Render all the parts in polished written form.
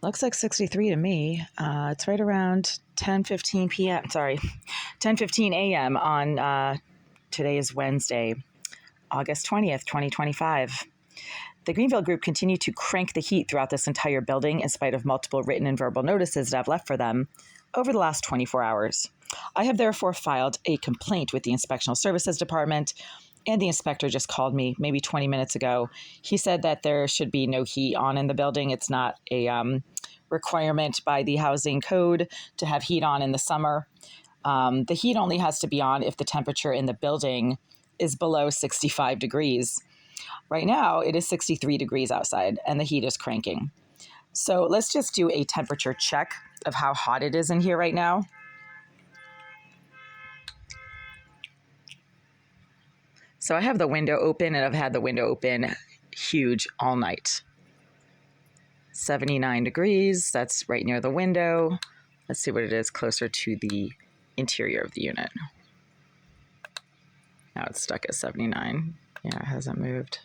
Looks like 63 to me. It's right around 10:15 p.m. Sorry, 10:15 a.m. on today is Wednesday, August 20th, 2025. The Greenville Group continued to crank the heat throughout this entire building in spite of multiple written and verbal notices that I've left for them over the last 24 hours. I have therefore filed a complaint with the Inspectional Services Department, and the inspector just called me maybe 20 minutes ago. He said that there should be no heat on in the building. It's not a requirement by the housing code to have heat on in the summer. The heat only has to be on if the temperature in the building is below 65 degrees. Right now, it is 63 degrees outside, and the heat is cranking. So let's just do a temperature check of how hot it is in here right now. So I have the window open, and I've had the window open huge all night. 79 degrees, that's right near the window. Let's see what it is closer to the interior of the unit. Now it's stuck at 79. Yeah, it hasn't moved.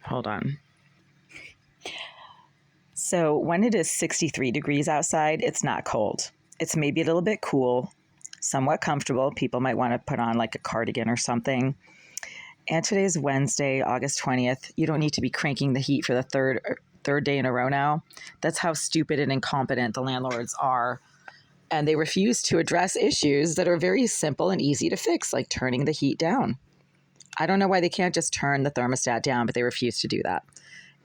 Hold on. So when it is 63 degrees outside, it's not cold. It's maybe a little bit cool, somewhat comfortable. People might want to put on like a cardigan or something. And today's Wednesday, August 20th. You don't need to be cranking the heat for the third day in a row now. That's how stupid and incompetent the landlords are. And they refuse to address issues that are very simple and easy to fix, like turning the heat down. I don't know why they can't just turn the thermostat down, but they refuse to do that.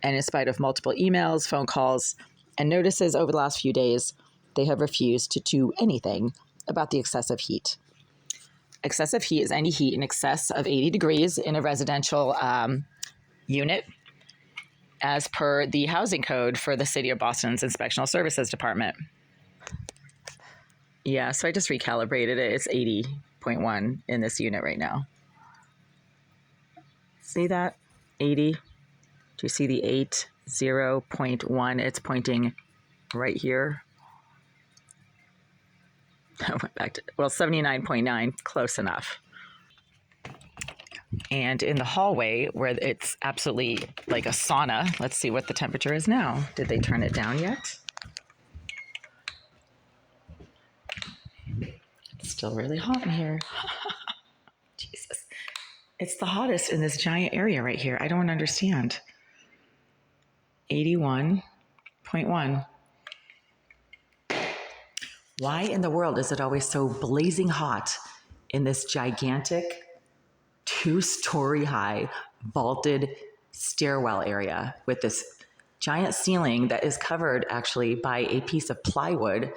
And in spite of multiple emails, phone calls, and notices over the last few days, they have refused to do anything about the excessive heat. Excessive heat is any heat in excess of 80 degrees in a residential unit, as per the housing code for the City of Boston's Inspectional Services Department. Yeah, so I just recalibrated it. It's 80.1 in this unit right now. See that? 80. Do you see the 80.1? It's pointing right here. I went back to, 79.9, close enough. And in the hallway where it's absolutely like a sauna, let's see what the temperature is now. Did they turn it down yet? It's still really hot in here. Jesus. It's the hottest in this giant area right here. I don't understand. 81.1. Why in the world is it always so blazing hot in this gigantic 2-story high vaulted stairwell area with this giant ceiling that is covered actually by a piece of plywood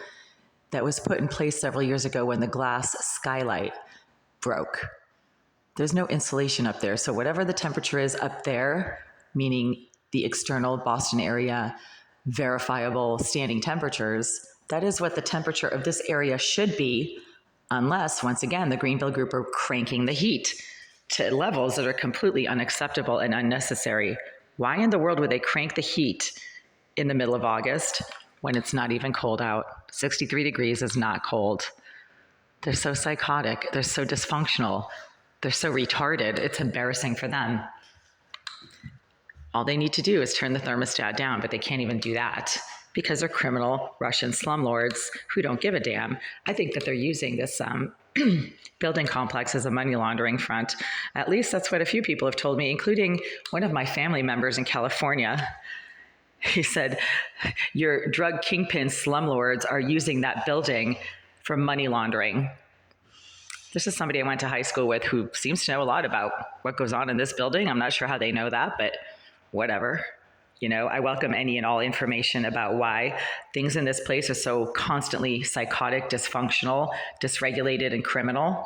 that was put in place several years ago when the glass skylight broke? There's no insulation up there. So whatever the temperature is up there, meaning the external Boston area verifiable standing temperatures, that is what the temperature of this area should be, unless, once again, the Greenville Group are cranking the heat to levels that are completely unacceptable and unnecessary. Why in the world would they crank the heat in the middle of August when it's not even cold out? 63 degrees is not cold. They're so psychotic. They're so dysfunctional. They're so retarded. It's embarrassing for them. All they need to do is turn the thermostat down, but they can't even do that because they're criminal Russian slumlords who don't give a damn. I think that they're using this building complex as a money laundering front. At least that's what a few people have told me, including one of my family members in California. He said, your drug kingpin slumlords are using that building for money laundering. This is somebody I went to high school with who seems to know a lot about what goes on in this building. I'm not sure how they know that, but whatever. You know, I welcome any and all information about why things in this place are so constantly psychotic, dysfunctional, dysregulated, and criminal.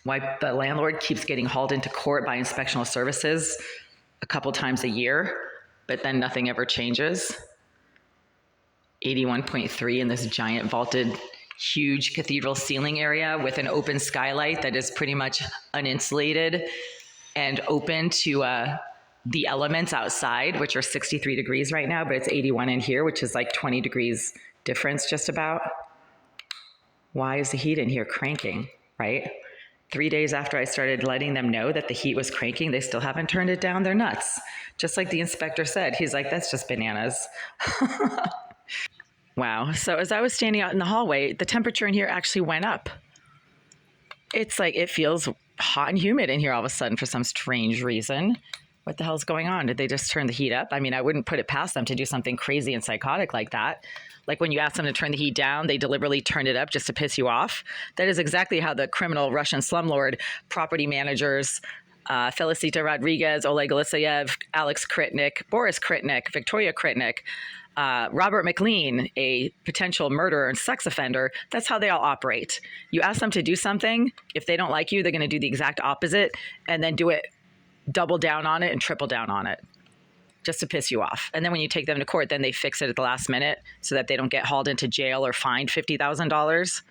Why the landlord keeps getting hauled into court by inspectional services a couple times a year, but then nothing ever changes. 81.3 in this giant vaulted, huge cathedral ceiling area with an open skylight that is pretty much uninsulated and open to the elements outside, which are 63 degrees right now, but it's 81 in here, which is like 20 degrees difference just about. Why is the heat in here cranking, right? 3 days after I started letting them know that the heat was cranking, they still haven't turned it down. They're nuts. Just like the inspector said, he's like, that's just bananas. Wow. So as I was standing out in the hallway, the temperature in here actually went up. It's like it feels hot and humid in here all of a sudden for some strange reason. What the hell's going on? Did they just turn the heat up? I mean, I wouldn't put it past them to do something crazy and psychotic like that. Like when you ask them to turn the heat down, they deliberately turned it up just to piss you off. That is exactly how the criminal Russian slumlord property managers, Felicita Rodriguez, Oleg Iliseyev, Alex Kritnik, Boris Kritnik, Victoria Kritnik, Robert McLean, a potential murderer and sex offender, that's how they all operate. You ask them to do something, if they don't like you, they're going to do the exact opposite and then do it, double down on it and triple down on it just to piss you off. And then when you take them to court, then they fix it at the last minute so that they don't get hauled into jail or fined $50,000.